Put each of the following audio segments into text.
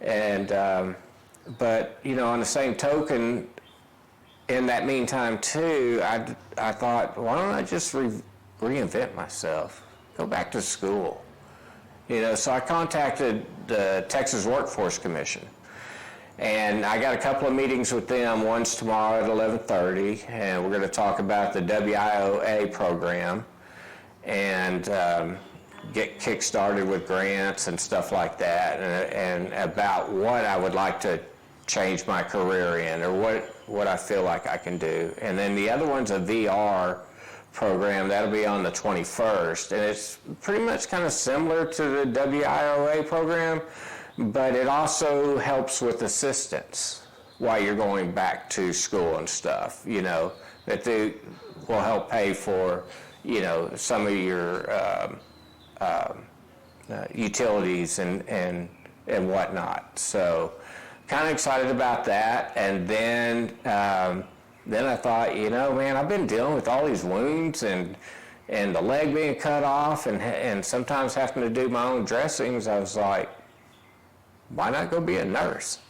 And, but, you know, on the same token, in that meantime too, I thought, why don't I just reinvent myself, go back to school? You know, so I contacted the Texas Workforce Commission, and I got a couple of meetings with them. One's tomorrow at 11:30, and we're going to talk about the WIOA program and get kick-started with grants and stuff like that, and about what I would like to change my career in, or what I feel like I can do. And then the other one's a VR program. That'll be on the 21st, and it's pretty much kind of similar to the WIOA program, but it also helps with assistance while you're going back to school and stuff, you know, that they will help pay for, you know, some of your utilities and whatnot. So kind of excited about that. And then I thought, you know, man, I've been dealing with all these wounds and the leg being cut off and sometimes having to do my own dressings. I was like, why not go be a nurse?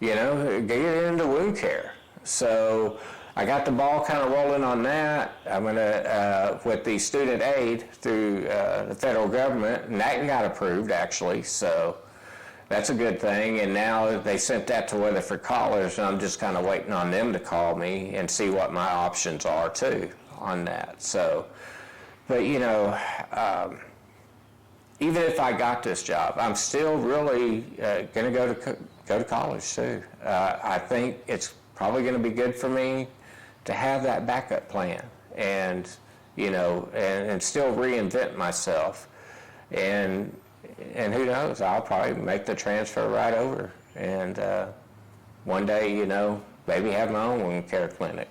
You know, get into wound care. So I got the ball kind of rolling on that. I'm going to, with the student aid through the federal government, and that got approved actually. So that's a good thing. And now they sent that to Weatherford College, and I'm just kind of waiting on them to call me and see what my options are too on that. So, but you know, even if I got this job, I'm still really going to go to college too. I think it's probably going to be good for me to have that backup plan, and you know, and still reinvent myself. And who knows, I'll probably make the transfer right over, and one day, you know, maybe have my own wound care clinic.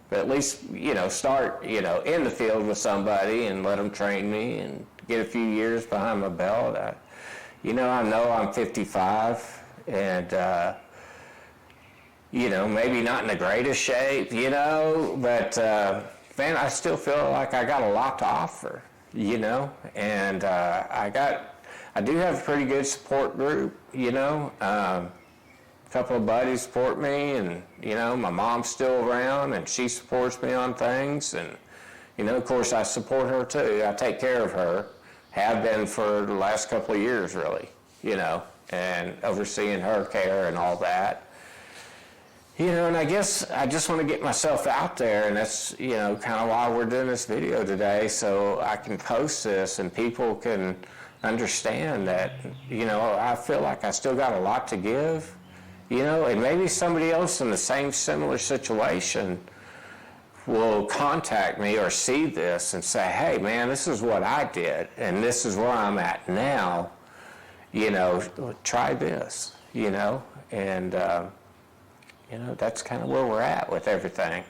But at least, you know, start, you know, in the field with somebody and let them train me and get a few years behind my belt. You know I'm 55, and you know, maybe not in the greatest shape, you know, but man, I still feel like I got a lot to offer, you know, and I do have a pretty good support group, you know. A couple of buddies support me, and, you know, my mom's still around, and she supports me on things. And, you know, of course, I support her, too. I take care of her, have been for the last couple of years, really, you know, and overseeing her care and all that. You know, and I guess I just want to get myself out there, and that's, you know, kind of why we're doing this video today, so I can post this and people can understand that, you know, I feel like I still got a lot to give, you know, and maybe somebody else in the same similar situation will contact me or see this and say, hey, man, this is what I did, and this is where I'm at now, you know, try this, you know, and, you know, that's kind of where we're at with everything.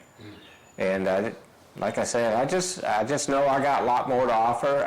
And like I said, I just know I got a lot more to offer.